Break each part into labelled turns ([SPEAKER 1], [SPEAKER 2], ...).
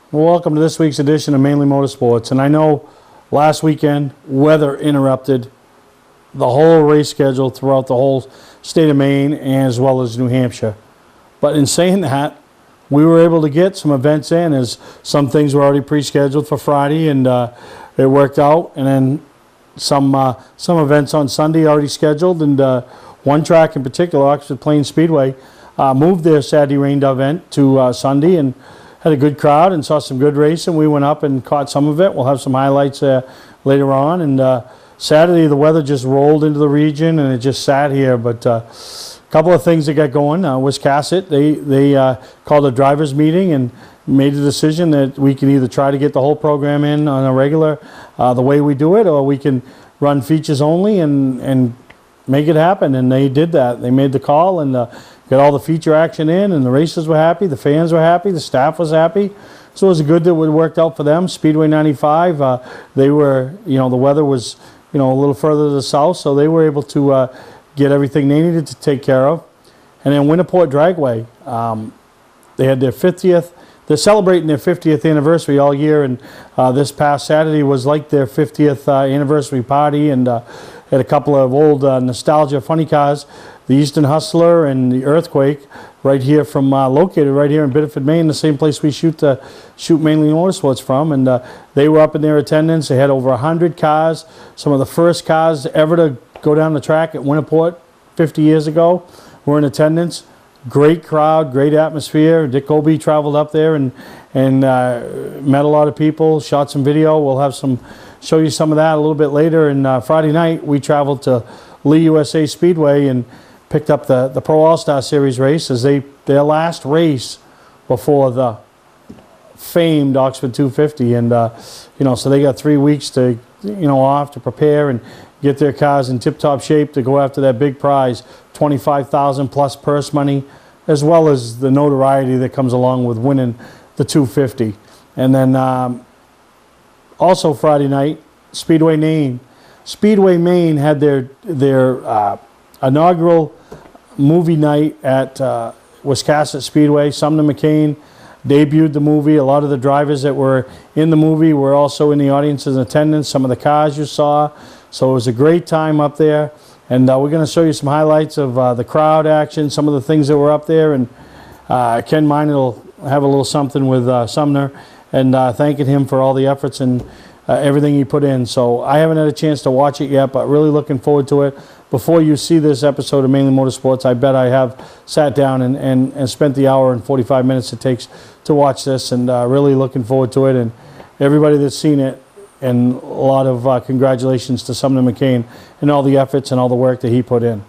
[SPEAKER 1] Well, welcome to this week's edition of Mainly Motorsports. And I know last weekend weather interrupted the whole race schedule throughout the whole state of Maine as well as New Hampshire. But in saying that, we were able to get some events in, as some things were already pre-scheduled for Friday, and it worked out. And then some events on Sunday already scheduled, and one track in particular, Oxford Plains Speedway, moved their Saturday rain event to Sunday, and had a good crowd and saw some good racing. We went up and caught some of it. We'll have some highlights later on. And Saturday, the weather just rolled into the region, and it just sat here. But a couple of things that got going. Wiscasset, they called a drivers' meeting and made a decision that we can either try to get the whole program in on a regular, the way we do it, or we can run features only and make it happen. And they did that. They made the call and got all the feature action in, and the racers were happy, the fans were happy, the staff was happy. So it was good that it worked out for them. Speedway 95, they were, the weather was, a little further to the south, so they were able to get everything they needed to take care of. And then Winterport Dragway, they had their 50th. They're celebrating their 50th anniversary all year, and this past Saturday was like their 50th anniversary party, and had a couple of old nostalgia funny cars, the Eastern Hustler and the Earthquake, right here from located right here in Biddeford, Maine, the same place we shoot Mainly Motorsports from. And they were up in their attendance. They had over 100 cars, some of the first cars ever to go down the track at Winterport 50 years ago were in attendance. Great crowd, great atmosphere. Dick Obey traveled up there and met a lot of people, shot some video. We'll show you some of that a little bit later. And Friday night, we traveled to Lee USA Speedway and picked up the Pro All-Star Series race as their last race before the famed Oxford 250. And, so they got 3 weeks to, off to prepare and get their cars in tip-top shape to go after that big prize, $25,000 plus purse money, as well as the notoriety that comes along with winning the 250. And then also Friday night, Speedway Maine. Speedway Maine had their inaugural movie night at Wiscasset Speedway. Sumner McCain debuted the movie. A lot of the drivers that were in the movie were also in the audience in attendance. Some of the cars you saw. So it was a great time up there. And we're going to show you some highlights of the crowd action, some of the things that were up there. And Ken Mine will have a little something with Sumner and thanking him for all the efforts and everything he put in. So I haven't had a chance to watch it yet, but really looking forward to it. Before you see this episode of Mainly Motorsports, I bet I have sat down and spent the hour and 45 minutes it takes to watch this, and really looking forward to it. And everybody that's seen it, and a lot of congratulations to Sumner McCain and all the efforts and all the work that he put in.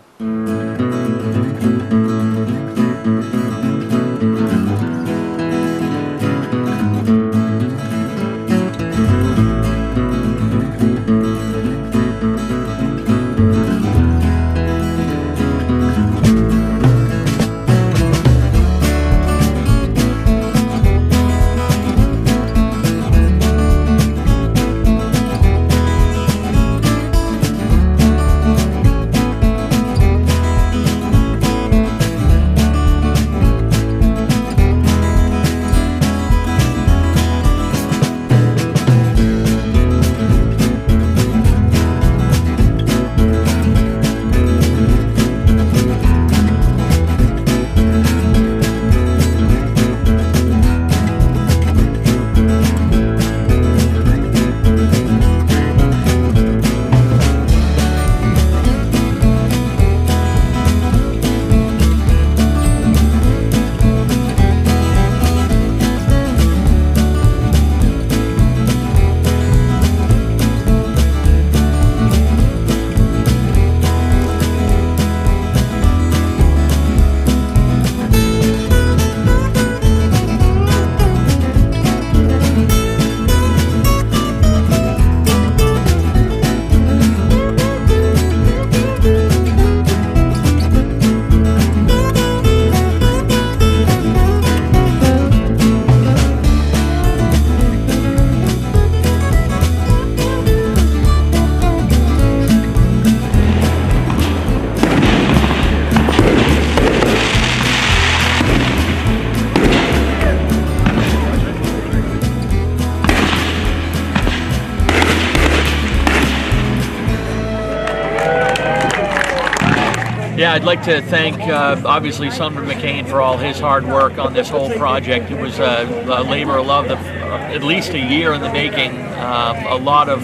[SPEAKER 2] Yeah, I'd like to thank, obviously, Sumner McCain for all his hard work on this whole project. It was a labor of love, at least a year in the making. A lot of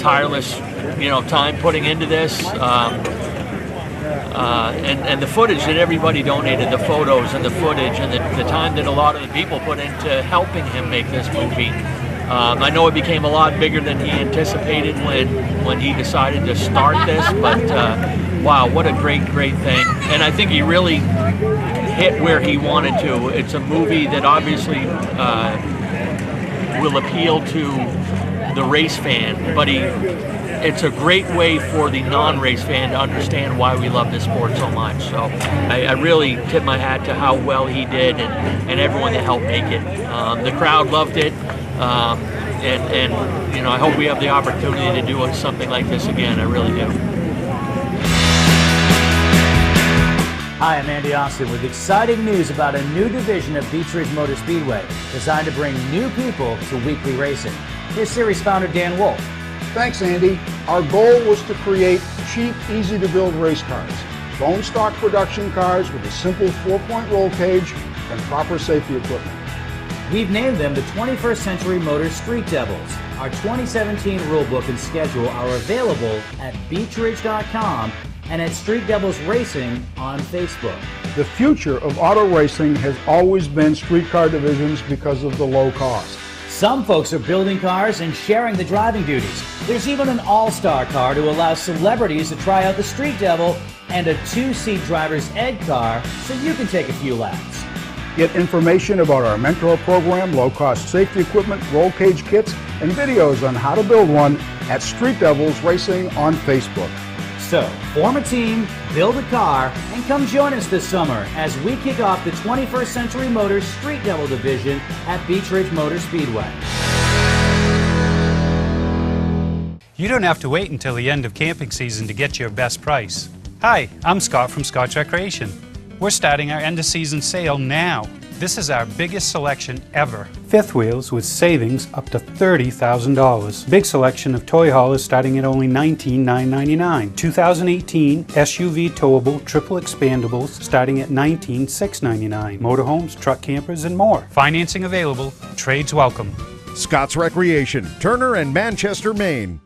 [SPEAKER 2] tireless, time putting into this. And the footage that everybody donated, the photos and the footage and the time that a lot of the people put into helping him make this movie. I know it became a lot bigger than he anticipated when he decided to start this, but wow, what a great thing. And I think he really hit where he wanted to. It's a movie that obviously will appeal to the race fan, but it's a great way for the non-race fan to understand why we love this sport so much. So I really tip my hat to how well he did and everyone that helped make it. The crowd loved it, and I hope we have the opportunity to do something like this again. I really do.
[SPEAKER 3] Hi, I'm Andy Austin with exciting news about a new division of Beech Ridge Motor Speedway designed to bring new people to weekly racing. Here's series founder Dan Wolf.
[SPEAKER 4] Thanks, Andy. Our goal was to create cheap, easy-to-build race cars. Bone stock production cars with a simple 4-point roll cage and proper safety equipment.
[SPEAKER 3] We've named them the 21st Century Motors Street Devils. Our 2017 rulebook and schedule are available at beechridge.com and at Street Devils Racing on Facebook.
[SPEAKER 4] The future of auto racing has always been street car divisions because of the low cost.
[SPEAKER 3] Some folks are building cars and sharing the driving duties. There's even an all-star car to allow celebrities to try out the Street Devil and a 2-seat driver's ed car so you can take a few laps.
[SPEAKER 4] Get information about our mentor program, low-cost safety equipment, roll cage kits, and videos on how to build one at Street Devils Racing on Facebook.
[SPEAKER 3] So, form a team, build a car, and come join us this summer as we kick off the 21st Century Motors Street Devil Division at Beech Ridge Motor Speedway.
[SPEAKER 5] You don't have to wait until the end of camping season to get your best price. Hi, I'm Scott from Scott's Recreation. We're starting our end of season sale now. This is our biggest selection ever. Fifth wheels with savings up to $30,000. Big selection of toy haulers starting at only $19,999. 2018 SUV towable triple expandables starting at $19,699. Motorhomes, truck campers, and more. Financing available. Trades welcome.
[SPEAKER 6] Scott's Recreation, Turner and Manchester, Maine.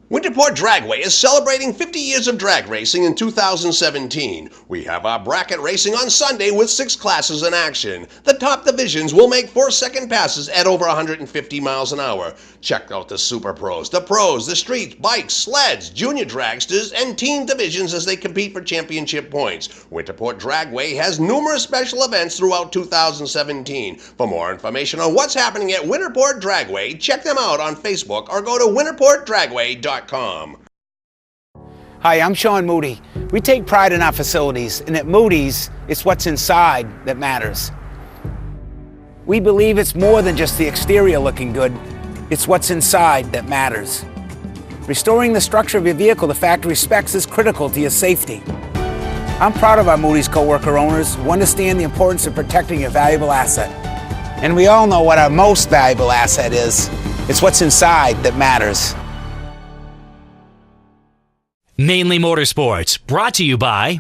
[SPEAKER 7] Winterport Dragway is celebrating 50 years of drag racing in 2017. We have our bracket racing on Sunday with 6 classes in action. The top divisions will make 4-second passes at over 150 miles an hour. Check out the Super Pros, the Pros, the Streets, Bikes, Sleds, Junior Dragsters, and Team divisions as they compete for championship points. Winterport Dragway has numerous special events throughout 2017. For more information on what's happening at Winterport Dragway, check them out on Facebook or go to winterportdragway.com.
[SPEAKER 8] Hi, I'm Sean Moody. We take pride in our facilities, and at Moody's, it's what's inside that matters. We believe it's more than just the exterior looking good, it's what's inside that matters. Restoring the structure of your vehicle to factory specs is critical to your safety. I'm proud of our Moody's co-worker owners who understand the importance of protecting a valuable asset. And we all know what our most valuable asset is. It's what's inside that matters.
[SPEAKER 9] Mainely Motorsports, brought to you by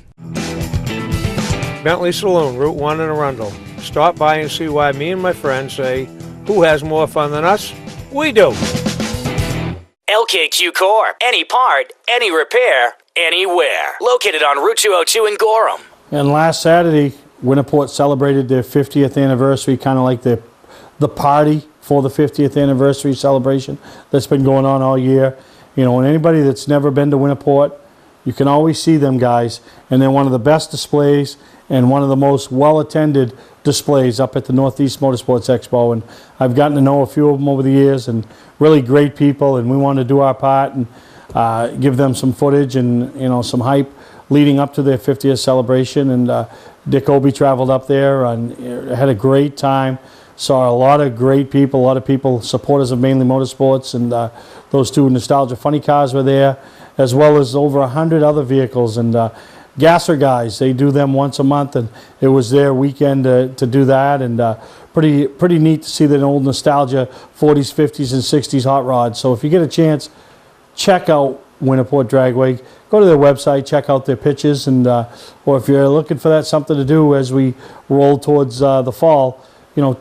[SPEAKER 10] Bentley Saloon, Route 1 in Arundel. Stop by and see why me and my friends say, who has more fun than us? We do.
[SPEAKER 9] LKQ Core, any part, any repair, anywhere. Located on Route 202 in Gorham.
[SPEAKER 1] And last Saturday, Winterport celebrated their 50th anniversary, kind of like the party for the 50th anniversary celebration that's been going on all year. You know, and anybody that's never been to Winterport, you can always see them guys, and they're one of the best displays and one of the most well-attended displays up at the Northeast Motorsports Expo. And I've gotten to know a few of them over the years, and really great people, and we want to do our part and give them some footage and, you know, some hype leading up to their 50th celebration. And Dick Obie traveled up there and had a great time. Saw a lot of great people, a lot of people, supporters of Mainely Motorsports, and those 2 Nostalgia Funny Cars were there, as well as over 100 other vehicles. And Gasser guys, they do them once a month, and it was their weekend to do that. And pretty neat to see that old nostalgia 40s, 50s, and 60s hot rods. So if you get a chance, check out Winterport Dragway, go to their website, check out their pictures, and or if you're looking for that something to do as we roll towards the fall, you know,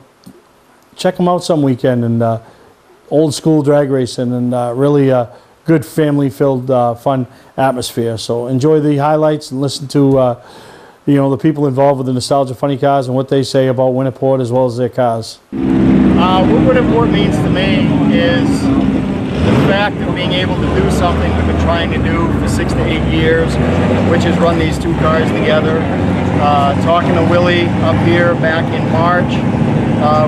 [SPEAKER 1] check them out some weekend, and old school drag racing, and really good family-filled fun atmosphere. So enjoy the highlights and listen to you know, the people involved with the Nostalgia Funny Cars and what they say about Winterport as well as their cars.
[SPEAKER 11] What Winterport means to me is the fact of being able to do something we've been trying to do for 6 to 8 years, which is run these two cars together. Talking to Willie up here back in March,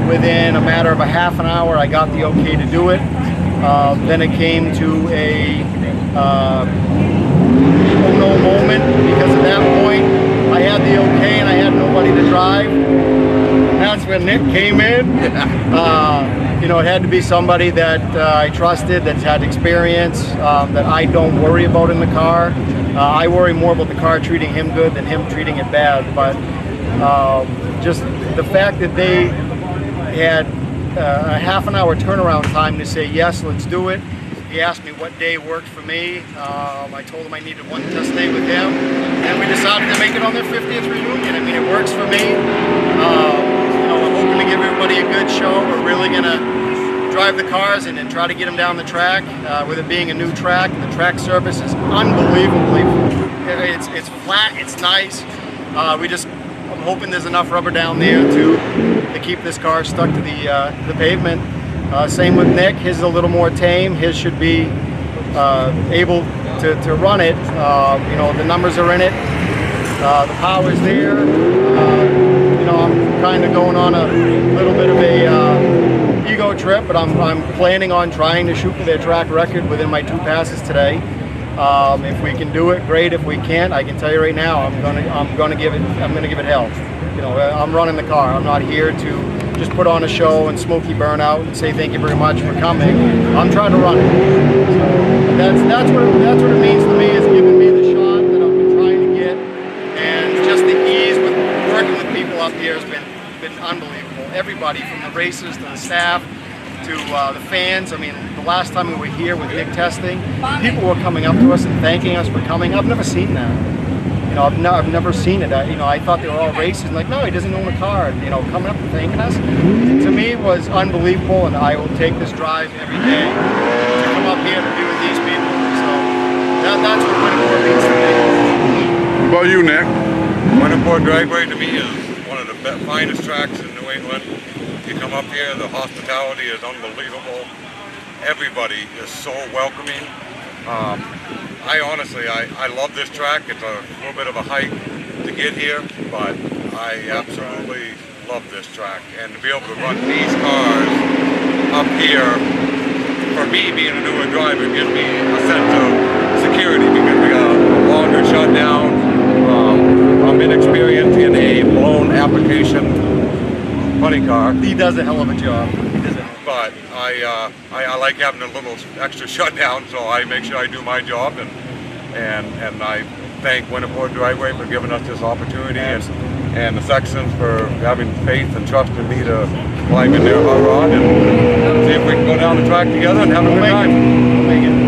[SPEAKER 11] within a matter of a half an hour I got the okay to do it. Then it came to a oh no moment, because at that point I had the okay and I had nobody to drive. That's when Nick came in. You know, it had to be somebody that I trusted, that's had experience, that I don't worry about in the car. I worry more about the car treating him good than him treating it bad. But just the fact that they had a half an hour turnaround time to say, yes, let's do it. He asked me what day worked for me. I told him I needed one test day with him. And we decided to make it on their 50th reunion. I mean, it works for me. You know, we're hoping to give everybody a good show. We're really going to drive the cars and try to get them down the track. With it being a new track, the track surface is unbelievably, it's flat, it's nice. I'm hoping there's enough rubber down there to keep this car stuck to the pavement. Same with Nick, his is a little more tame. His should be able to run it. You know, the numbers are in it. The power's there. You know, I'm kind of going on a little bit of a ego trip, but I'm planning on trying to shoot for their track record within my 2 passes today. If we can do it, great. If we can't, I can tell you right now, I'm gonna give it hell. You know, I'm running the car. I'm not here to just put on a show and smoky burnout and say thank you very much for coming. I'm trying to run it. So that's what it means to me, is giving me the shot that I've been trying to get, and just the ease with working with people up here has been unbelievable. Everybody from the racers to the staff to the fans. I mean, the last time we were here with Nick testing, people were coming up to us and thanking us for coming. I've never seen that. You know, I've never seen it. You know, I thought they were all racers, and like, no, he doesn't own a car. And, you know, coming up and thanking us, to me, was unbelievable, and I will take this drive every day to come up here to be with these people. So that's what Winterport means to me.
[SPEAKER 12] What about you, Nick?
[SPEAKER 13] Winterport Dragway to me is one of the finest tracks in New England. You come up here, the hospitality is unbelievable. Everybody is so welcoming. I honestly love this track. It's a little bit of a hike to get here, but I absolutely love this track. And to be able to run these cars up here, for me being a newer driver, gives me a sense of security, because we got a longer shutdown. I'm inexperienced in a blown application funny car.
[SPEAKER 11] He does a hell of a job.
[SPEAKER 13] But I like having a little extra shutdown, so I make sure I do my job, and I thank Winterport Dragway for giving us this opportunity, and the Sextons for having faith and trust in me to climb in their hot rod and see if we can go down the track together and have a good time.
[SPEAKER 11] We'll make it.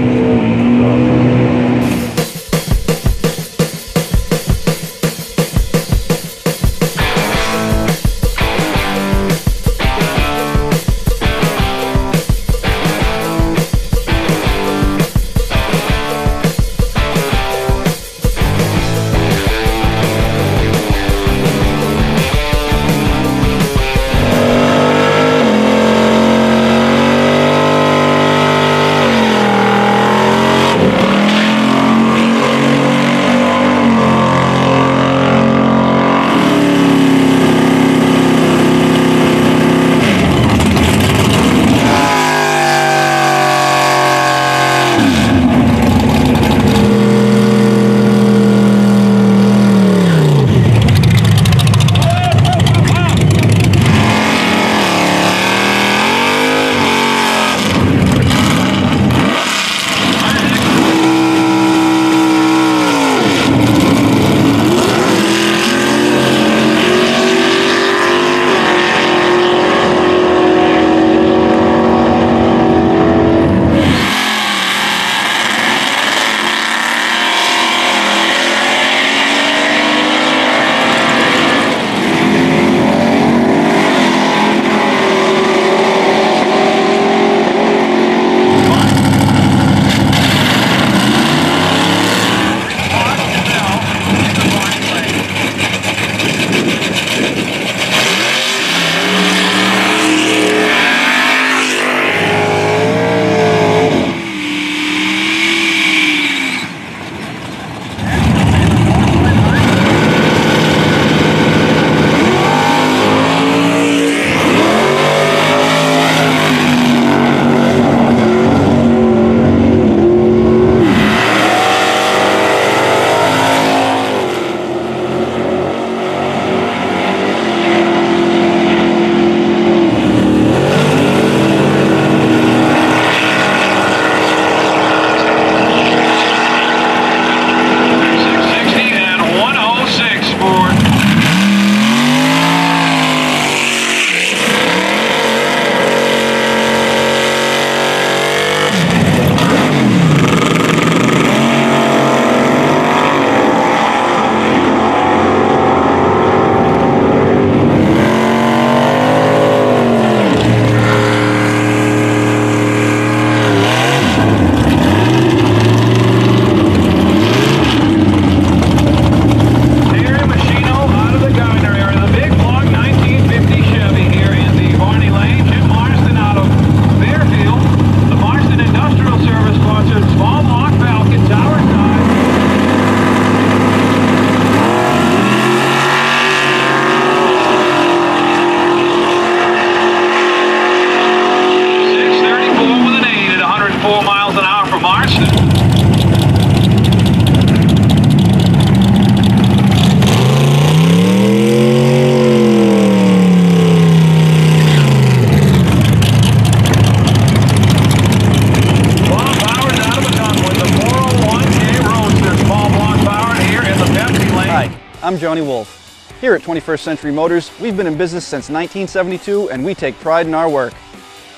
[SPEAKER 12] I'm Johnny Wolf. Here at 21st Century Motors, we've been in business since 1972 and we take pride in our work.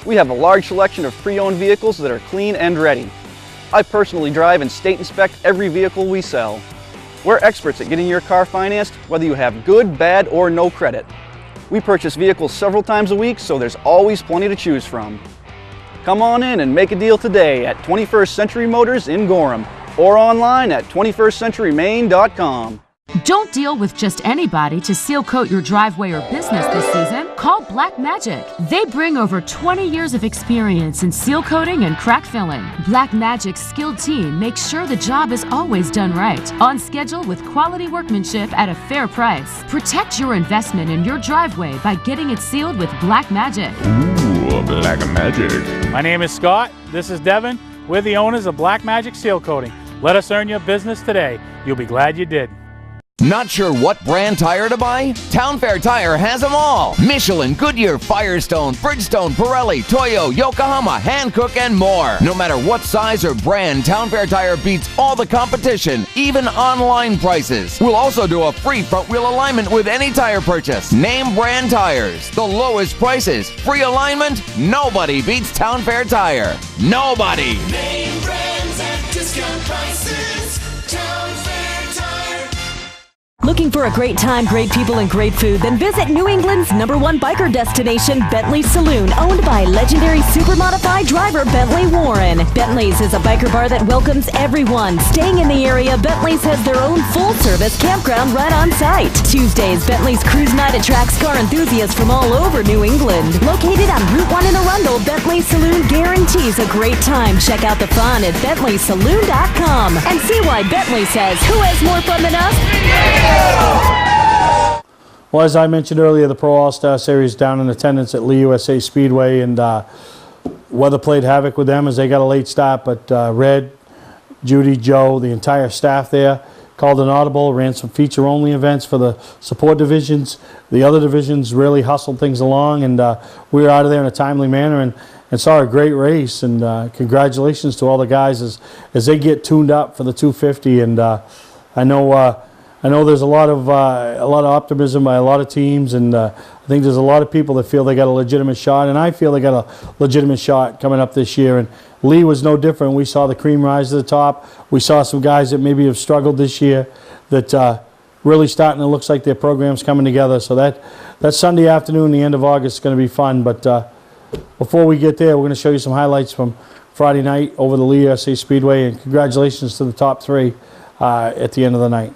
[SPEAKER 12] We have a large selection of pre-owned vehicles that are clean and ready. I personally drive and state inspect every vehicle we sell. We're experts at getting your car financed, whether you have good, bad, or no credit. We purchase vehicles several times a week, so there's always plenty to choose from. Come on in and make a deal today at 21st Century Motors in Gorham or online at 21stcenturymaine.com.
[SPEAKER 14] Don't deal with just anybody to seal coat your driveway or business this season. Call Black Magic. They bring over 20 years of experience in seal coating and crack filling. Black Magic's skilled team makes sure the job is always done right, on schedule with quality workmanship at a fair price. Protect your investment in your driveway by getting it sealed with Black Magic.
[SPEAKER 15] Ooh, Black Magic.
[SPEAKER 16] My name is Scott. This is Devin. We're the owners of Black Magic Seal Coating. Let us earn your business today. You'll be glad you did.
[SPEAKER 17] Not sure what brand tire to buy? Town Fair Tire has them all. Michelin, Goodyear, Firestone, Bridgestone, Pirelli, Toyo, Yokohama, Hankook, and more. No matter what size or brand, Town Fair Tire beats all the competition, even online prices. We'll also do a free front wheel alignment with any tire purchase. Name brand tires, the lowest prices, free alignment. Nobody beats Town Fair Tire. Nobody.
[SPEAKER 18] Name brands at discount prices. Town Fair Tire.
[SPEAKER 19] Looking for a great time, great people, and great food? Then visit New England's #1 biker destination, Bentley's Saloon, owned by legendary supermodified driver Bentley Warren. Bentley's is a biker bar that welcomes everyone. Staying in the area, Bentley's has their own full-service campground right on site. Tuesdays, Bentley's Cruise Night attracts car enthusiasts from all over New England. Located on Route 1 in Arundel, Bentley's Saloon guarantees a great time. Check out the fun at BentleySaloon.com and see why Bentley says, who has more fun than us?
[SPEAKER 1] Well, as I mentioned earlier, the Pro All-Star Series down in attendance at Lee USA Speedway, and weather played havoc with them as they got a late start, but Red, Judy, Joe, the entire staff there called an audible, ran some feature-only events for the support divisions. The other divisions really hustled things along, and we were out of there in a timely manner and saw a great race, and congratulations to all the guys as they get tuned up for the 250, and I know there's a lot of optimism by a lot of teams, and I think there's a lot of people that feel they got a legitimate shot, and I feel they got a legitimate shot coming up this year. And Lee was no different. We saw the cream rise to the top. We saw some guys that maybe have struggled this year that really starting to look like their program's coming together. So that Sunday afternoon, the end of August, is going to be fun. But before we get there, we're going to show you some highlights from Friday night over the Lee USA Speedway, and congratulations to the top three at the end of the night.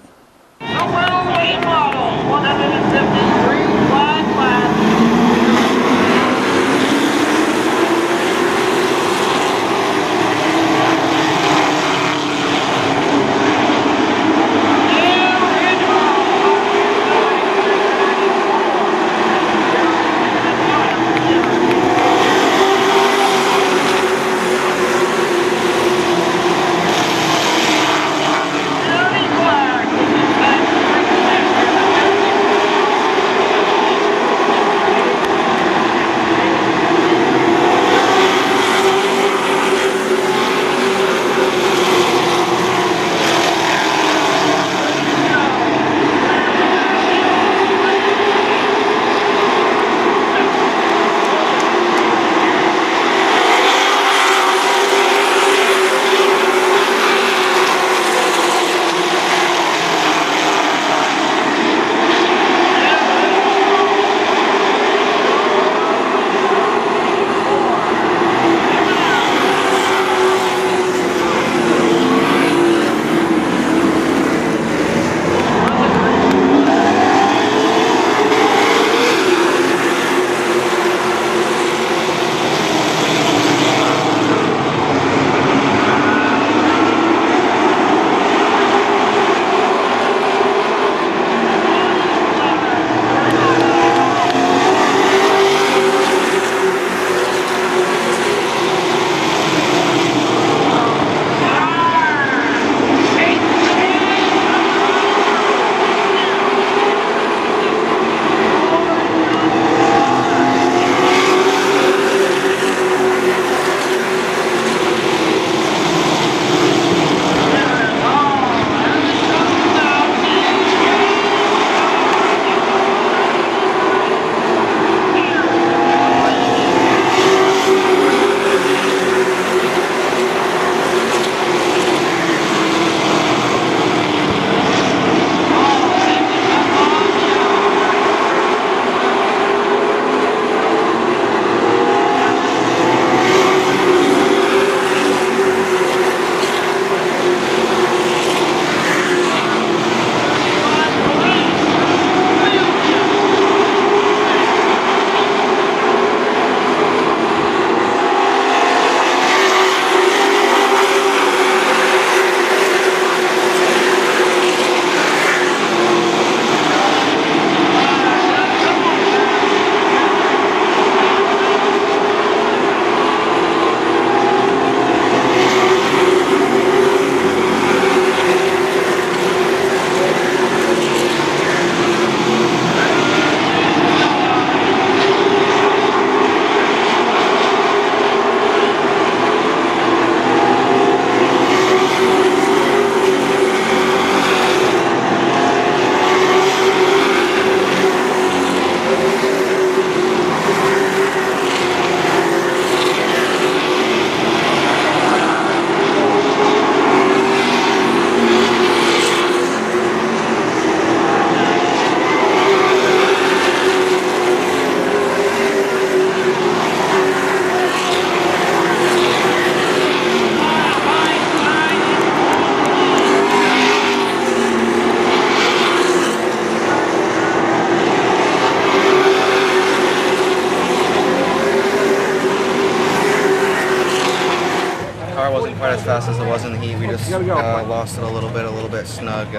[SPEAKER 20] wasn't quite as fast as it was in the heat. We just lost it a little bit snug.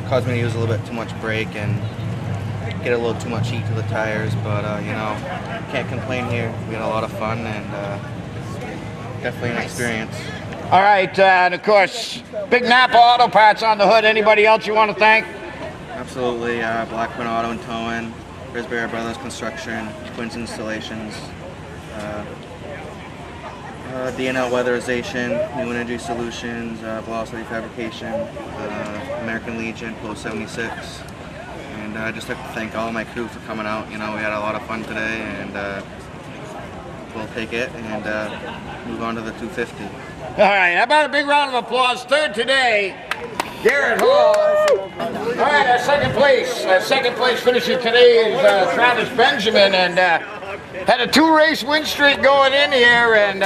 [SPEAKER 20] Caused me to use a little bit too much brake and get a little too much heat to the tires, but you know, can't complain here. We had a lot of fun and definitely an experience.
[SPEAKER 21] All right, and of course, Big Napa Auto Parts on the hood. Anybody else you want to thank?
[SPEAKER 20] Absolutely, Black Quinn Auto and Towing, Brisbane Brothers Construction, Quinn's Installations, DNL Weatherization, New Energy Solutions, Velocity Fabrication, American Legion, Post 76. And I'd just like to thank all my crew for coming out. You know, we had a lot of fun today, and we'll take it and move on to the 250.
[SPEAKER 21] All right, how about a big round of applause? Third today, Garrett Hall. All right, our second place finisher today is Travis Benjamin, and had a 2-race win streak going in here, and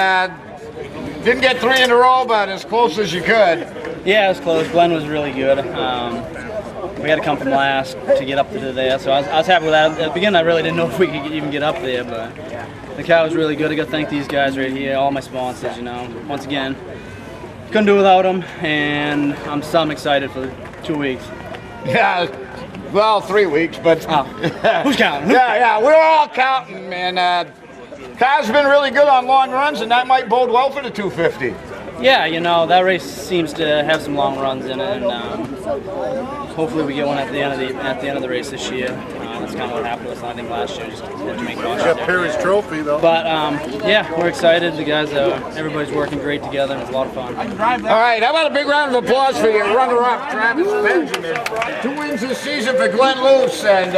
[SPEAKER 21] didn't get 3 in a row, but as close as you could.
[SPEAKER 22] Yeah, it was close. Glenn was really good. We had to come from last to get up to there, so I was happy with that. At the beginning, I really didn't know if we could even get up there, but the car was really good. I got to thank these guys right here, all my sponsors, you know. Once again, couldn't do without them, and I'm excited for 2 weeks.
[SPEAKER 21] Yeah, well, 3 weeks, but...
[SPEAKER 22] Who's counting?
[SPEAKER 21] Yeah, we're all counting, and car's been really good on long runs, and that might bode well for the 250.
[SPEAKER 22] Yeah, you know, that race seems to have some long runs in it, and hopefully we get one at the end of the race this year. That's kind of what happened to us, I think, last year. Just had to make caution.
[SPEAKER 23] Got Perry's trophy, though.
[SPEAKER 22] But, yeah, we're excited. The guys, everybody's working great together, and it's a lot of fun.
[SPEAKER 21] All right, how about a big round of applause for your runner-up, Travis Benjamin. 2 wins this season for Glenn Luce, and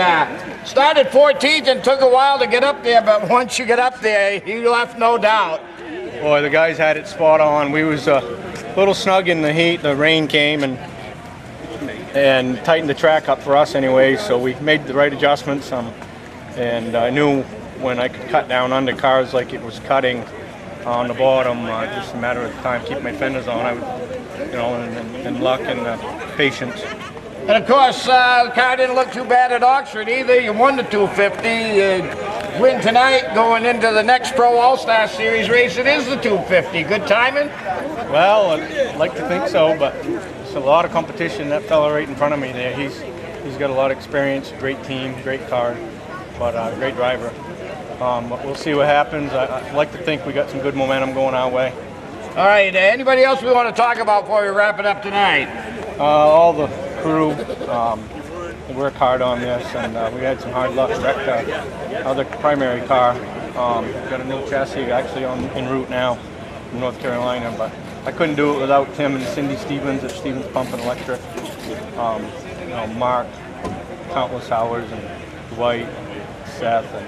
[SPEAKER 21] started 14th and took a while to get up there, but once you get up there, you left no doubt.
[SPEAKER 11] Boy, the guys had it spot on. We was a little snug in the heat. The rain came and tightened the track up for us anyway, so we made the right adjustments, and I knew when I could cut down under cars like it was cutting on the bottom, just a matter of time, keep my fenders on, and luck and patience.
[SPEAKER 21] And of course, the car didn't look too bad at Oxford either. You won the 250. Win tonight, going into the next Pro All-Star Series race, it is the 250. Good timing?
[SPEAKER 11] Well, I'd like to think so, but it's a lot of competition. That fella right in front of me there, he's got a lot of experience, great team, great car, but great driver. But we'll see what happens. I'd like to think we got some good momentum going our way.
[SPEAKER 21] All right, anybody else we want to talk about before we wrap it up tonight?
[SPEAKER 11] All the crew work hard on this, and we had some hard luck. Wrecked our other primary car. Got a new chassis actually en route now from North Carolina, but I couldn't do it without Tim and Cindy Stevens at Stevens Pump and Electric. Mark, countless hours, and Dwight, Seth, and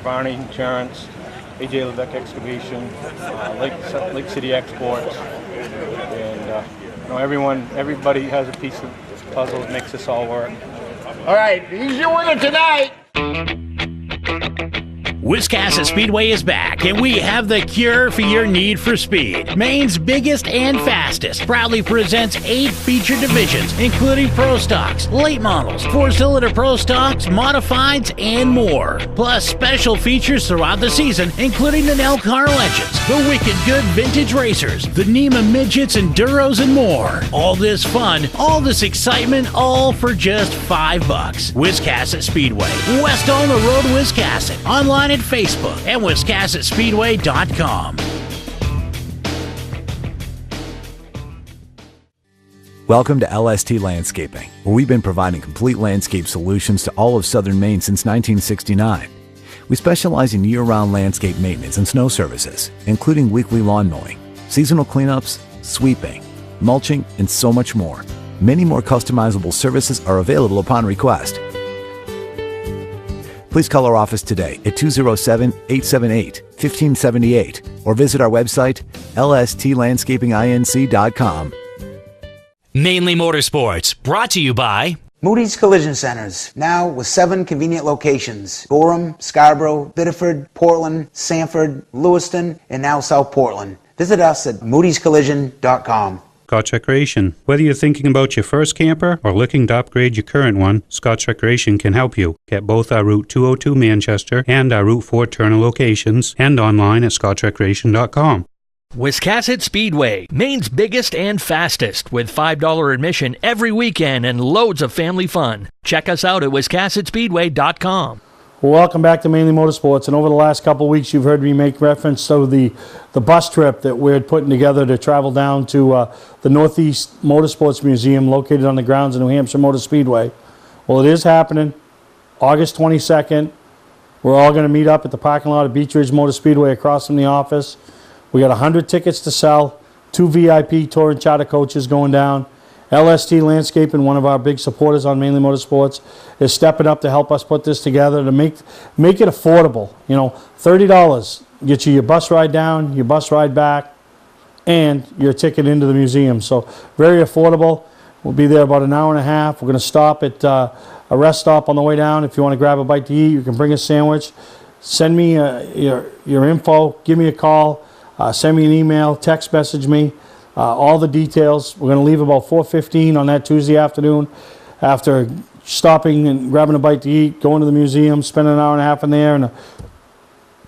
[SPEAKER 11] Barney Insurance, AJ Levesque Excavation, Lake City Exports, and everybody has a piece of the puzzle that makes this all work.
[SPEAKER 21] All right, he's your winner tonight.
[SPEAKER 9] Wiscasset Speedway is back, and we have the cure for your need for speed. Maine's biggest and fastest proudly presents 8 feature divisions, including Pro Stocks, late models, 4-cylinder Pro Stocks, modifieds, and more. Plus special features throughout the season, including the Nelcar Legends, the Wicked Good Vintage Racers, the NEMA Midgets, Enduros, and more. All this fun, all this excitement, all for just $5. Wiscasset Speedway, west on the road, Wiscasset. Online at Facebook and WiscassetSpeedway.com.
[SPEAKER 24] Welcome to LST Landscaping, where we've been providing complete landscape solutions to all of southern Maine since 1969. We specialize in year-round landscape maintenance and snow services, including weekly lawn mowing, seasonal cleanups, sweeping, mulching, and so much more. Many more customizable services are available upon request. Please call our office today at 207-878-1578 or visit our website, lstlandscapinginc.com.
[SPEAKER 9] Mainely Motorsports, brought to you by
[SPEAKER 8] Moody's Collision Centers, now with 7 convenient locations: Gorham, Scarborough, Biddeford, Portland, Sanford, Lewiston, and now South Portland. Visit us at moodyscollision.com.
[SPEAKER 5] Scotch Recreation. Whether you're thinking about your first camper or looking to upgrade your current one, Scotch Recreation can help you. Get both our Route 202 Manchester and our Route 4 Turner locations and online at scotchrecreation.com.
[SPEAKER 2] Wiscasset Speedway, Maine's biggest and fastest, with $5 admission every weekend and loads of family fun. Check us out at wiscassetspeedway.com.
[SPEAKER 1] Well, welcome back to Mainly Motorsports. And over the last couple of weeks, you've heard me make reference to the bus trip that we're putting together to travel down to the Northeast Motorsports Museum located on the grounds of New Hampshire Motor Speedway. Well, it is happening, August 22nd. We're all going to meet up at the parking lot of Beech Ridge Motor Speedway across from the office. We got 100 tickets to sell, 2 VIP tour and charter coaches going down. LST Landscaping, one of our big supporters on Mainly Motorsports, is stepping up to help us put this together to make it affordable. You know, $30 gets you your bus ride down, your bus ride back, and your ticket into the museum. So very affordable. We'll be there about an hour and a half. We're going to stop at a rest stop on the way down. If you want to grab a bite to eat, you can bring a sandwich. Send me your info. Give me a call. Send me an email. Text message me. All the details. We're going to leave about 4:15 on that Tuesday afternoon after stopping and grabbing a bite to eat, going to the museum, spending an hour and a half in there, and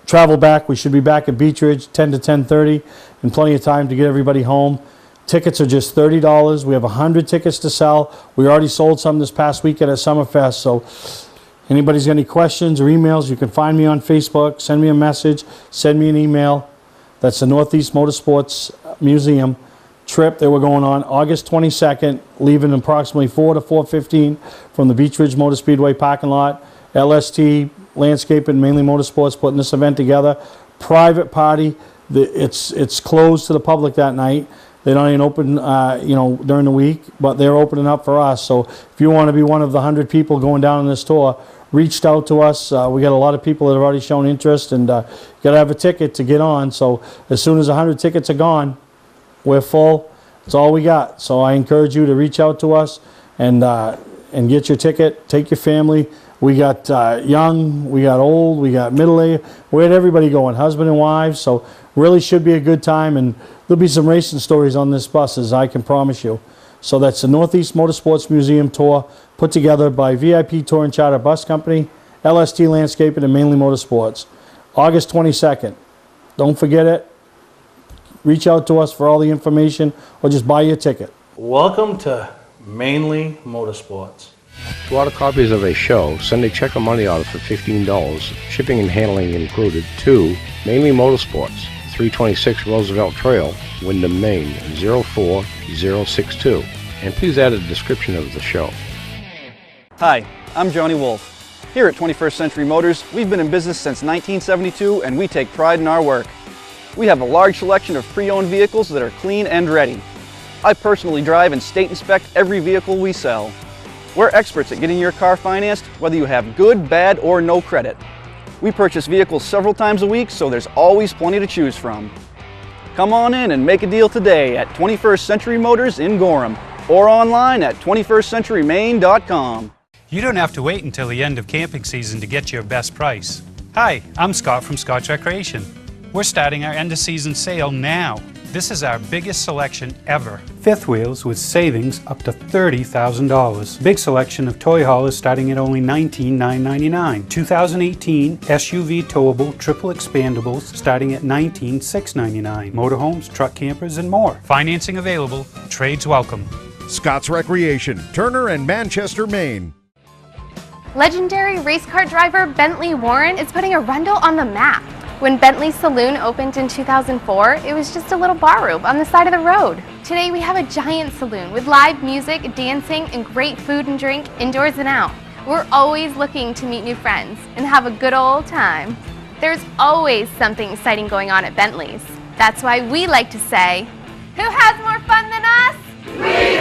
[SPEAKER 1] travel back. We should be back at Beech Ridge 10 to 10:30 and plenty of time to get everybody home. Tickets are just $30. We have 100 tickets to sell. We already sold some this past weekend at Summerfest. So anybody's got any questions or emails, you can find me on Facebook. Send me a message. Send me an email. That's the Northeast Motorsports Museum trip that we're going on August 22nd, leaving approximately 4 to 4:15 from the Beech Ridge Motor Speedway parking lot. LST Landscaping, Mainly Motorsports putting this event together. Private party. It's closed to the public that night. They don't even open, during the week, but they're opening up for us. So if you want to be one of the 100 people going down on this tour, reached out to us. We got a lot of people that have already shown interest, and you got to have a ticket to get on. So as soon as 100 tickets are gone, we're full. That's all we got. So I encourage you to reach out to us and get your ticket. Take your family. We got young, we got old, we got middle-aged. We had everybody going, husband and wives. So really should be a good time, and there'll be some racing stories on this buses, I can promise you. So that's the Northeast Motorsports Museum tour put together by VIP Tour and Charter Bus Company, LST Landscaping, and Mainly Motorsports. August 22nd. Don't forget it. Reach out to us for all the information or just buy your ticket.
[SPEAKER 3] Welcome to Mainly Motorsports.
[SPEAKER 4] To order copies of a show, send a check or money order for $15, shipping and handling included, to Mainly Motorsports, 326 Roosevelt Trail, Windham, Maine, 04062. And please add a description of the show.
[SPEAKER 12] Hi, I'm Johnny Wolf. Here at 21st Century Motors, we've been in business since 1972 and we take pride in our work. We have a large selection of pre-owned vehicles that are clean and ready. I personally drive and state inspect every vehicle we sell. We're experts at getting your car financed, whether you have good, bad, or no credit. We purchase vehicles several times a week, so there's always plenty to choose from. Come on in and make a deal today at 21st Century Motors in Gorham or online at 21stcenturymaine.com.
[SPEAKER 5] You don't have to wait until the end of camping season to get your best price. Hi, I'm Scott from Scotch Recreation. We're starting our end of season sale now. This is our biggest selection ever. Fifth wheels with savings up to $30,000. Big selection of toy haulers starting at only $19,999. 2018 SUV towable triple expandables starting at $19,699. Motorhomes, truck campers, and more. Financing available. Trades welcome.
[SPEAKER 6] Scott's Recreation, Turner and Manchester, Maine.
[SPEAKER 23] Legendary race car driver Bentley Warren is putting Arundel on the map. When Bentley's Saloon opened in 2004, it was just a little bar room on the side of the road. Today we have a giant saloon with live music, dancing, and great food and drink indoors and out. We're always looking to meet new friends and have a good old time. There's always something exciting going on at Bentley's. That's why we like to say, who has more fun than us? We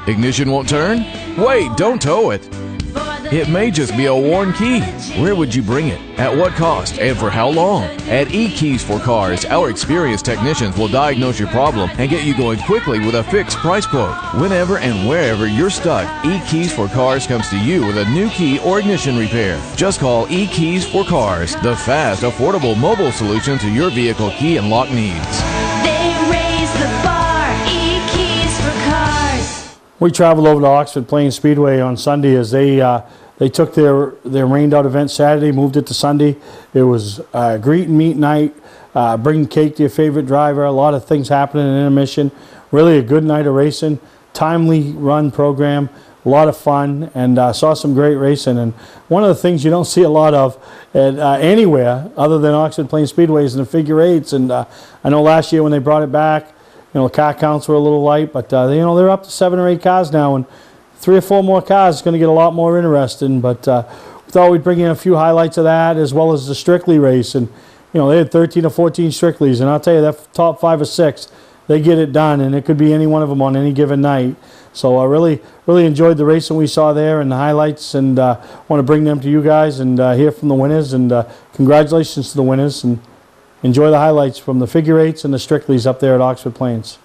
[SPEAKER 23] do!
[SPEAKER 15] Ignition won't turn? Wait, don't tow it.
[SPEAKER 18] For the
[SPEAKER 7] It may just be a worn key. Where would you bring it? At what cost? And for how long? At E-Keys for Cars, our experienced technicians will diagnose your problem and get you going quickly with a fixed price quote. Whenever and wherever you're stuck, E-Keys for Cars comes to you with a new key or ignition repair. Just call E-Keys for Cars, the fast, affordable mobile solution to your vehicle key and lock needs.
[SPEAKER 18] They raise the bar. E-Keys for Cars.
[SPEAKER 1] We traveled over to Oxford Plains Speedway on Sunday as they took their rained out event Saturday, moved it to Sunday. It was greet and meet night, bring cake to your favorite driver, a lot of things happening in intermission. Really a good night of racing, timely run program, a lot of fun, and saw some great racing. And one of the things you don't see a lot of anywhere other than Oxford Plains Speedway is in the figure eights. And I know last year when they brought it back, car counts were a little light, but they're up to 7 or 8 cars now, and 3 or 4 more cars is going to get a lot more interesting. But we thought we'd bring in a few highlights of that, as well as the Strictly race. And they had 13 or 14 Strickleys, and I'll tell you, that top 5 or 6, they get it done, and it could be any one of them on any given night. So I really enjoyed the racing we saw there and the highlights, and want to bring them to you guys and hear from the winners. And congratulations to the winners, and enjoy the highlights from the figure eights and the Strickleys up there at Oxford Plains.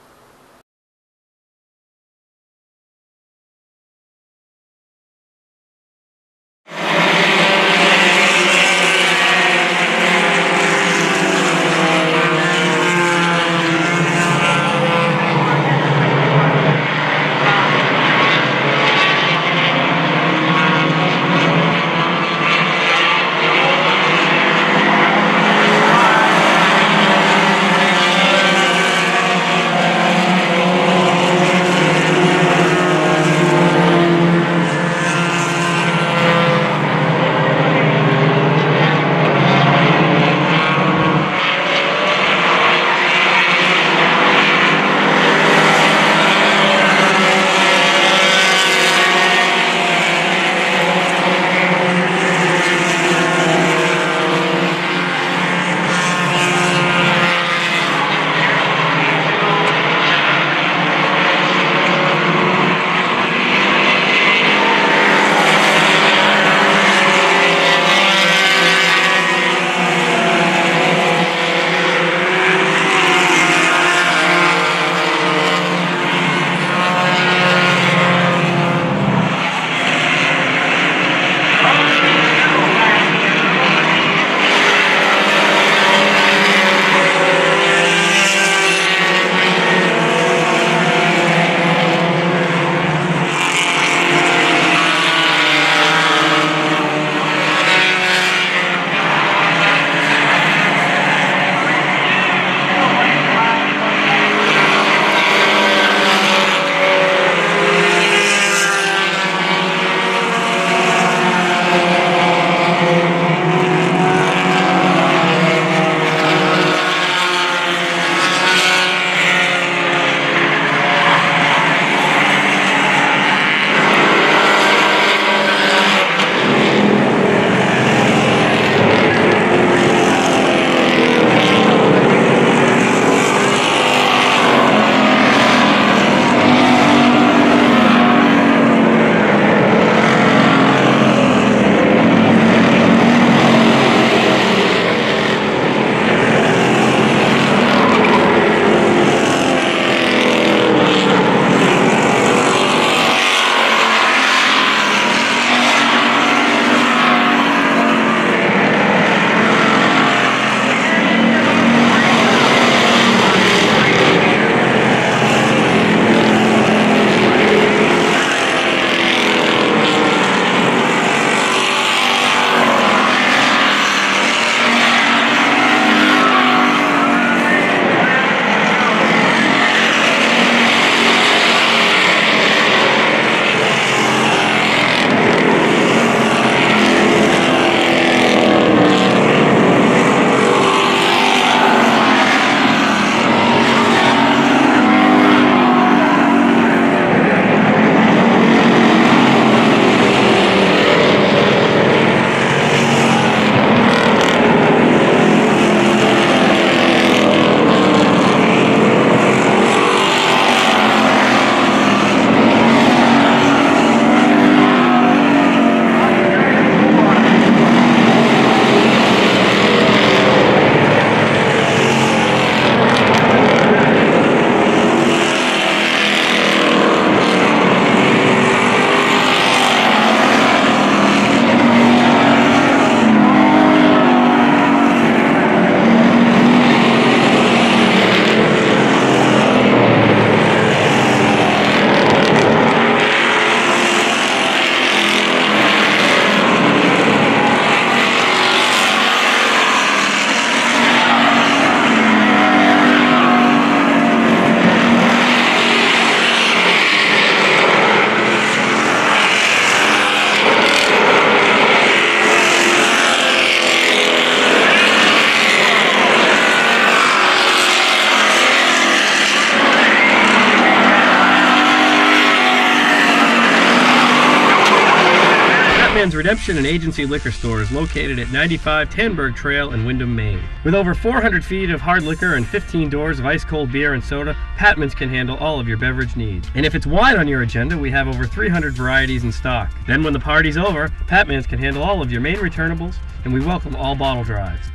[SPEAKER 10] Patman's Redemption and Agency Liquor Store is located at 95 Tanberg Trail in Windham, Maine. With over 400 feet of hard liquor and 15 doors of ice-cold beer and soda, Patman's can handle all of your beverage needs. And if it's wine on your agenda, we have over 300 varieties in stock. Then when the party's over, Patman's can handle all of your Maine returnables, and we welcome all bottle drives.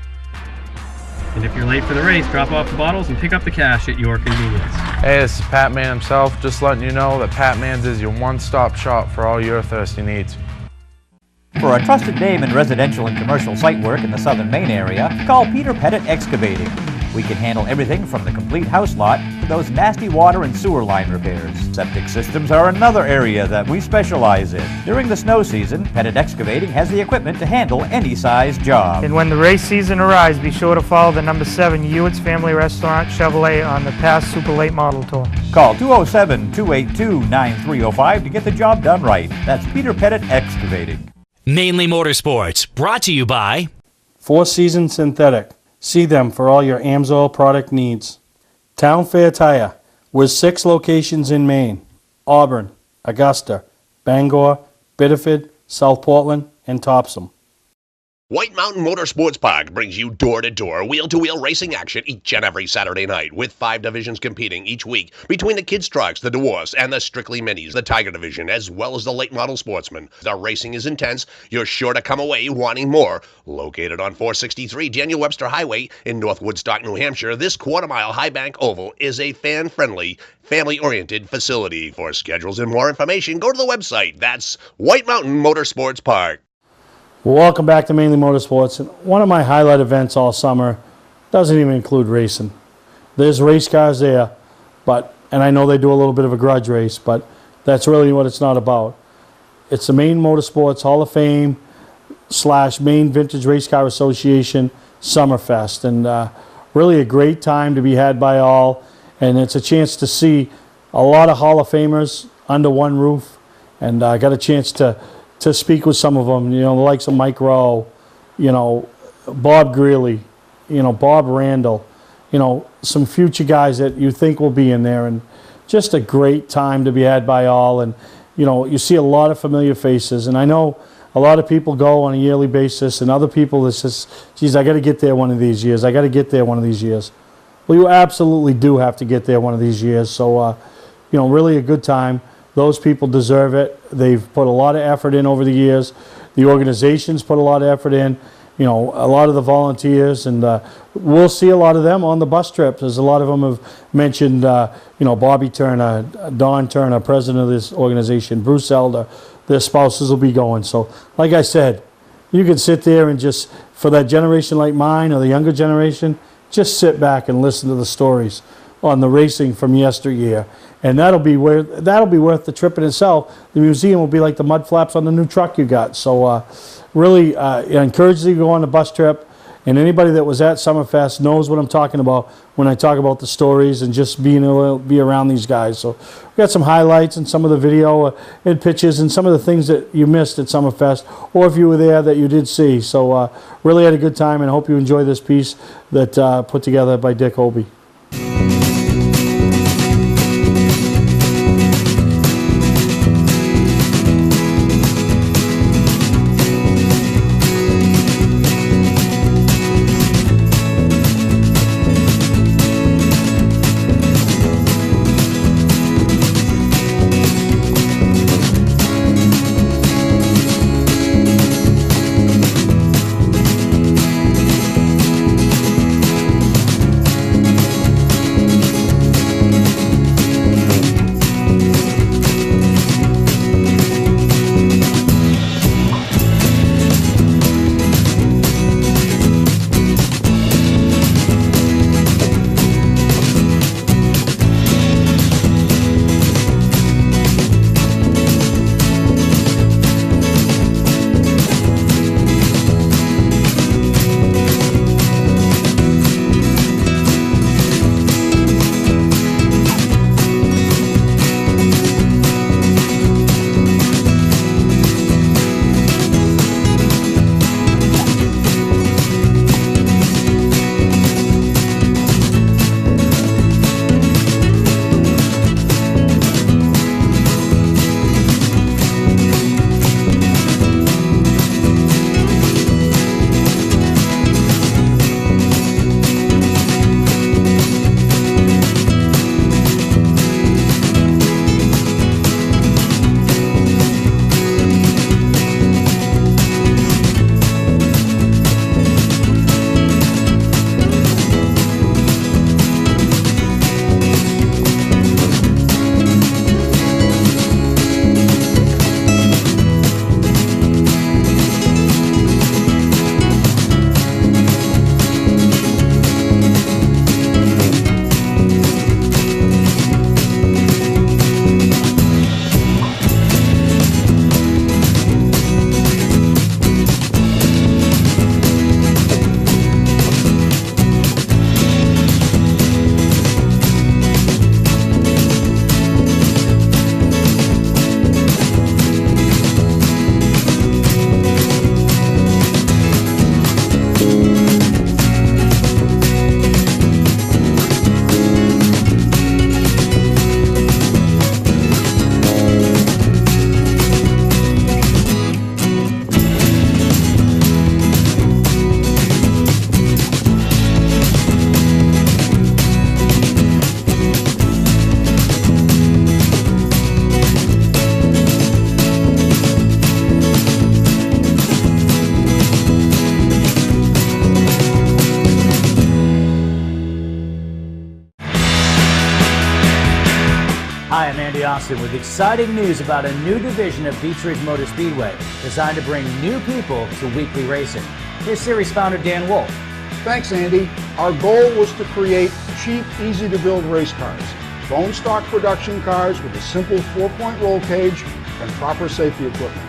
[SPEAKER 10] And if you're late for the race, drop off the bottles and pick up the cash at your convenience.
[SPEAKER 13] Hey, this is Pat Man himself, just letting you know that Pat Man's is your one-stop shop for all your thirsty needs.
[SPEAKER 14] For a trusted name in residential and commercial site work in the southern Maine area, call Peter Pettit Excavating. We can handle everything from the complete house lot to those nasty water and sewer line repairs. Septic systems are another area that we specialize in. During the snow season, Pettit Excavating has the equipment to handle any size job.
[SPEAKER 16] And when the race season arrives, be sure to follow the number 7 Hewitt's Family Restaurant Chevrolet on the past Super Late Model Tour.
[SPEAKER 14] Call 207-282-9305 to get the job done right. That's Peter Pettit Excavating.
[SPEAKER 25] Mainly Motorsports, brought to you by
[SPEAKER 1] Four Seasons Synthetic. See them for all your AMSOIL product needs. Town Fair Tire, with 6 locations in Maine: Auburn, Augusta, Bangor, Biddeford, South Portland, and Topsom.
[SPEAKER 26] White Mountain Motorsports Park brings you door-to-door, wheel-to-wheel racing action each and every Saturday night, with 5 divisions competing each week between the kids' trucks, the dwarfs, and the strictly minis, the Tiger division, as well as the late model sportsmen. The racing is intense. You're sure to come away wanting more. Located on 463 Daniel Webster Highway in North Woodstock, New Hampshire, this quarter-mile High Bank Oval is a fan-friendly, family-oriented facility. For schedules and more information, go to the website. That's White Mountain Motorsports Park.
[SPEAKER 1] Well, welcome back to Mainly Motorsports. And one of my highlight events all summer doesn't even include racing. There's race cars there, and I know they do a little bit of a grudge race, but that's really what it's not about. It's the Maine Motorsports Hall of Fame / Maine Vintage Race Car Association Summerfest, and really a great time to be had by all. And it's a chance to see a lot of Hall of Famers under one roof, and I got a chance to speak with some of them, the likes of Mike Rowe, Bob Greeley, Bob Randall, some future guys that you think will be in there, and just a great time to be had by all. And, you see a lot of familiar faces, and I know a lot of people go on a yearly basis, and other people that says, geez, I got to get there one of these years. I got to get there one of these years. Well, you absolutely do have to get there one of these years. So, really a good time. Those people deserve it. They've put a lot of effort in over the years. The organizations put a lot of effort in. A lot of the volunteers, and we'll see a lot of them on the bus trips. As a lot of them have mentioned, Bobby Turner, Don Turner, president of this organization, Bruce Elder, their spouses will be going. So, like I said, you can sit there and just, for that generation like mine or the younger generation, just sit back and listen to the stories on the racing from yesteryear. And that'll be worth the trip in itself. The museum will be like the mud flaps on the new truck you got. So really I encourage you to go on the bus trip. And anybody that was at Summerfest knows what I'm talking about when I talk about the stories and just being able to be around these guys. So we got some highlights and some of the video and pictures and some of the things that you missed at Summerfest, or if you were there that you did see. So really had a good time, and I hope you enjoy this piece that put together by Dick Obie.
[SPEAKER 14] Johnston with exciting news about a new division of Beech Ridge Motor Speedway designed to bring new people to weekly racing. Here's series founder Dan Wolf.
[SPEAKER 11] Thanks, Andy. Our goal was to create cheap, easy-to-build race cars. Bone stock production cars with a simple 4-point roll cage and proper safety equipment.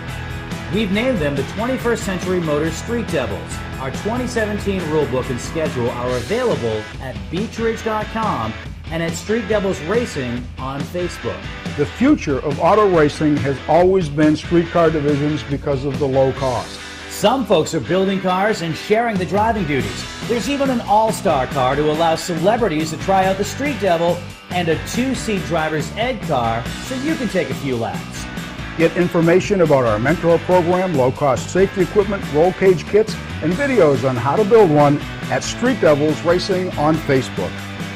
[SPEAKER 14] We've named them the 21st Century Motors Street Devils. Our 2017 rulebook and schedule are available at beechridge.com and at Street Devils Racing on Facebook.
[SPEAKER 11] The future of auto racing has always been street car divisions because of the low cost.
[SPEAKER 14] Some folks are building cars and sharing the driving duties. There's even an all-star car to allow celebrities to try out the Street Devil and a 2-seat driver's ed car so you can take a few laps.
[SPEAKER 11] Get information about our mentor program, low-cost safety equipment, roll cage kits, and videos on how to build one at Street Devils Racing on Facebook.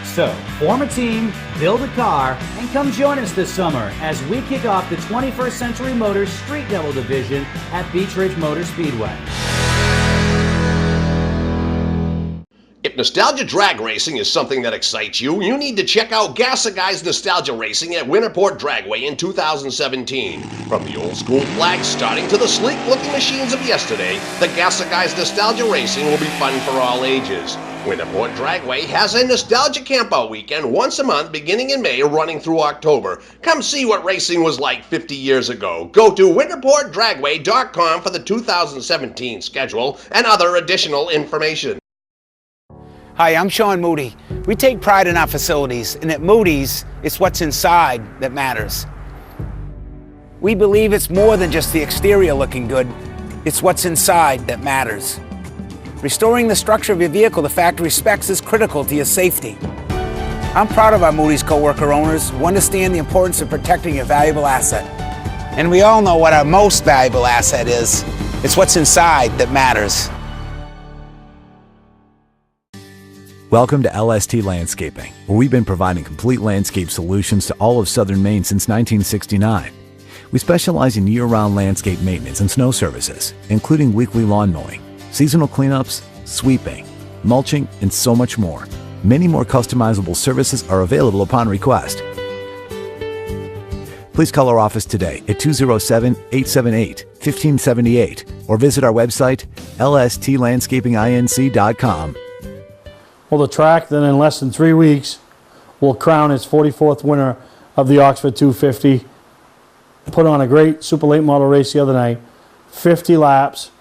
[SPEAKER 14] So, form a team, build a car, and come join us this summer as we kick off the 21st Century Motors Street Devil Division at Beech Ridge Motor Speedway.
[SPEAKER 26] If nostalgia drag racing is something that excites you, you need to check out Gassa Guys Nostalgia Racing at Winterport Dragway in 2017. From the old school flags starting to the sleek looking machines of yesterday, the Gassa Guys Nostalgia Racing will be fun for all ages. Winterport Dragway has a nostalgia campout weekend once a month beginning in May running through October. Come see what racing was like 50 years ago. Go to winterportdragway.com for the 2017 schedule and other additional information.
[SPEAKER 8] Hi, I'm Sean Moody. We take pride in our facilities, and at Moody's, it's what's inside that matters. We believe it's more than just the exterior looking good, it's what's inside that matters. Restoring the structure of your vehicle to factory specs is critical to your safety. I'm proud of our Moody's co-worker owners who understand the importance of protecting your valuable asset. And we all know what our most valuable asset is. It's what's inside that matters.
[SPEAKER 24] Welcome to LST Landscaping, where we've been providing complete landscape solutions to all of southern Maine since 1969. We specialize in year-round landscape maintenance and snow services, including weekly lawn mowing, seasonal cleanups, sweeping, mulching, and so much more. Many more customizable services are available upon request. Please call our office today at 207-878-1578 or visit our website, lstlandscapinginc.com.
[SPEAKER 1] Well, the track then in less than 3 weeks will crown its 44th winner of the Oxford 250. Put on a great super late model race the other night, 50 laps,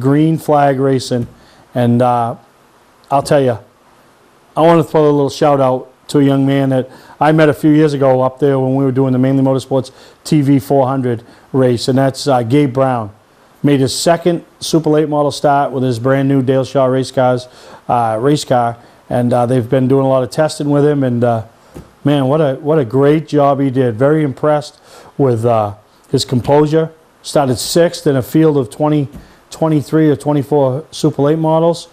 [SPEAKER 1] green flag racing, and I'll tell you, I want to throw a little shout out to a young man that I met a few years ago up there when we were doing the Mainely Motorsports TV 400 race, and that's Gabe Brown. Made his second super late model start with his brand new Dale Shaw race car, and they've been doing a lot of testing with him, and man, what a great job he did. Very impressed with his composure. Started 6th in a field of 23 or 24 super late models.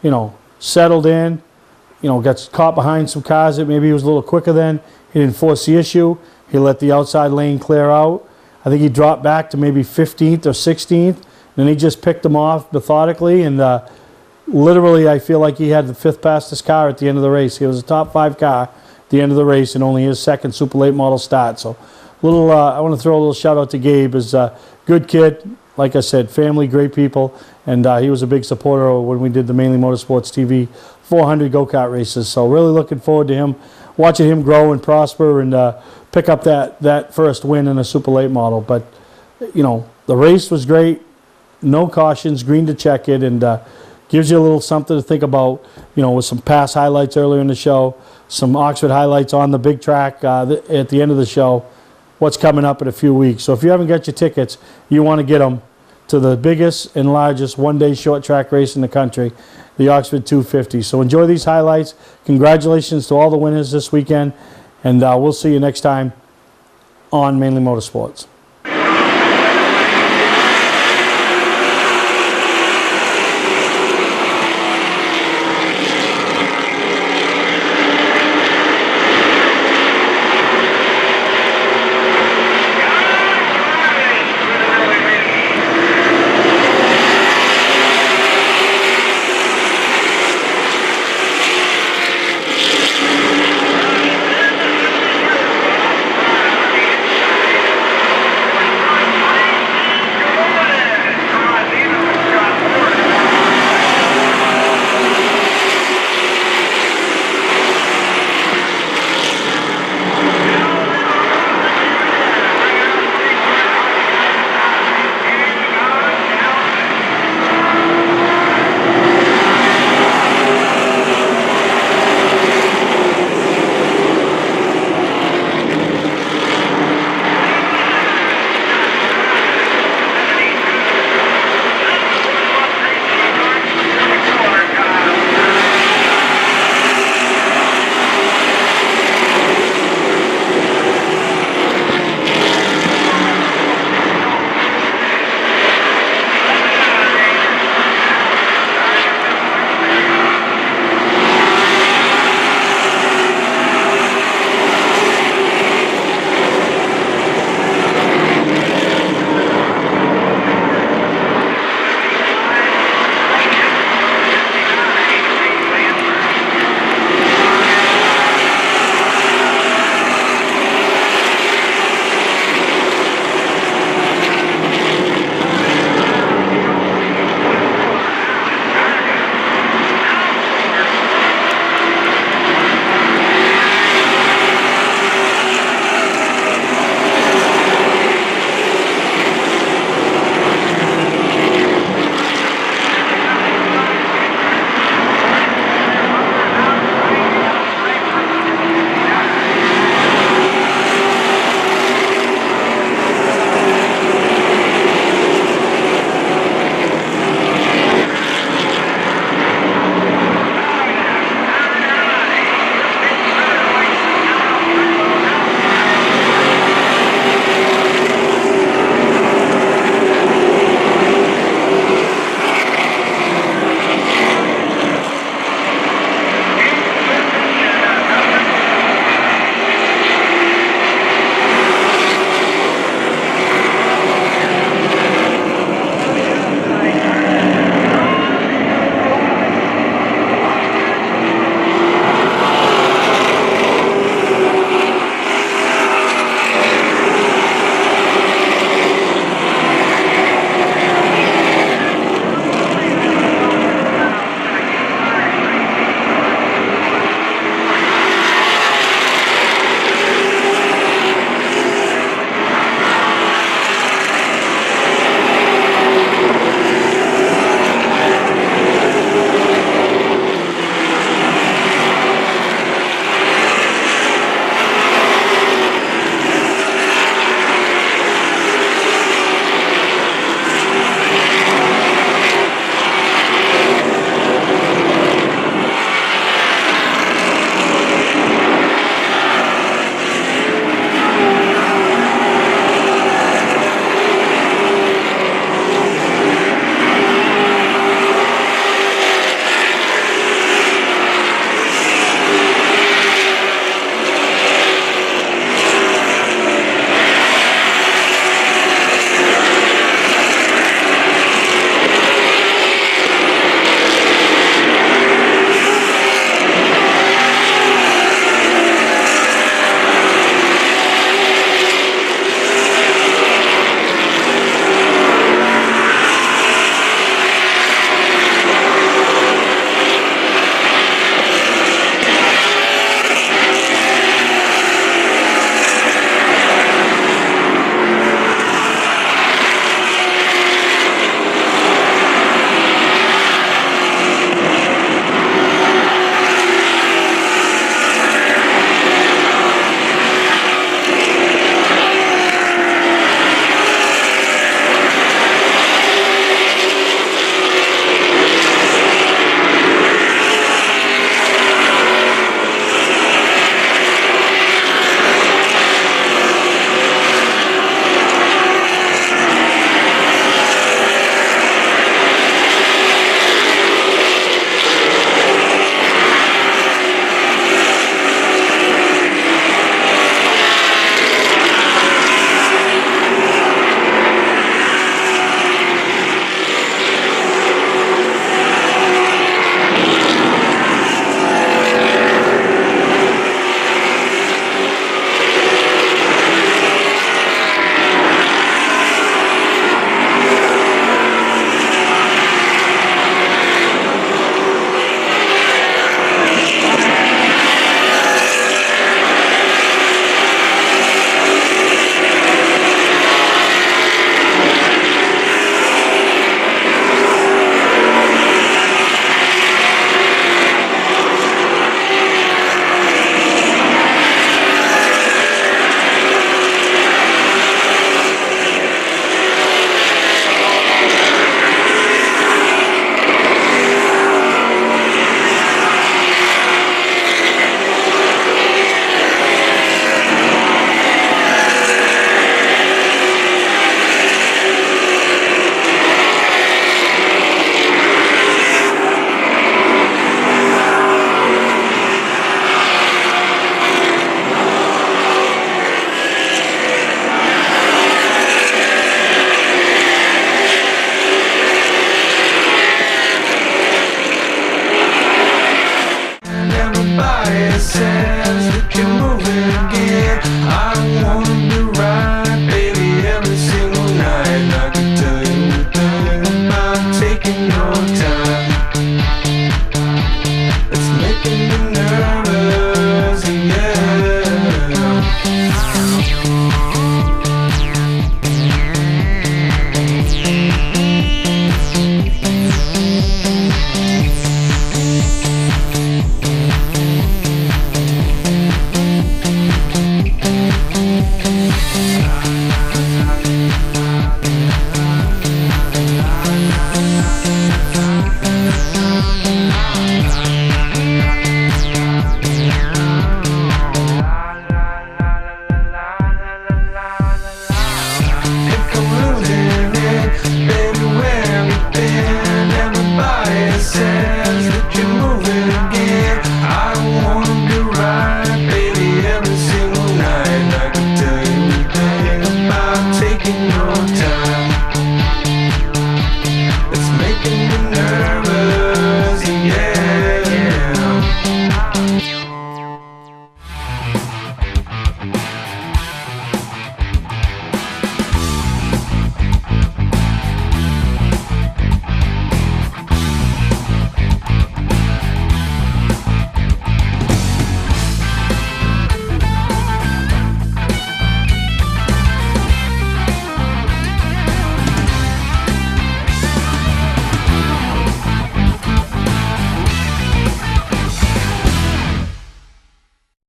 [SPEAKER 1] You know, settled in, you know, got caught behind some cars that maybe he was a little quicker than. He didn't force the issue. He let the outside lane clear out. I think he dropped back to maybe 15th or 16th. Then he just picked them off methodically, and literally I feel like he had the 5th fastest car at the end of the race. He was a top 5 car at the end of the race and only his second super late model start. So little, I want to throw a little shout out to Gabe. He's a good kid. Like I said, family, great people, and he was a big supporter when we did the Mainly Motorsports TV 400 go-kart races. So really looking forward to him, watching him grow and prosper and pick up that first win in a super late model. But, you know, the race was great. No cautions, green to check it, and gives you a little something to think about, you know, with some past highlights earlier in the show, some Oxford highlights on the big track at the end of the show, what's coming up in a few weeks. So if you haven't got your tickets, you want to get them to the biggest and largest one-day short track race in the country, the Oxford 250. So enjoy these highlights. Congratulations to all the winners this weekend, and we'll see you next time on Mainly Motorsports.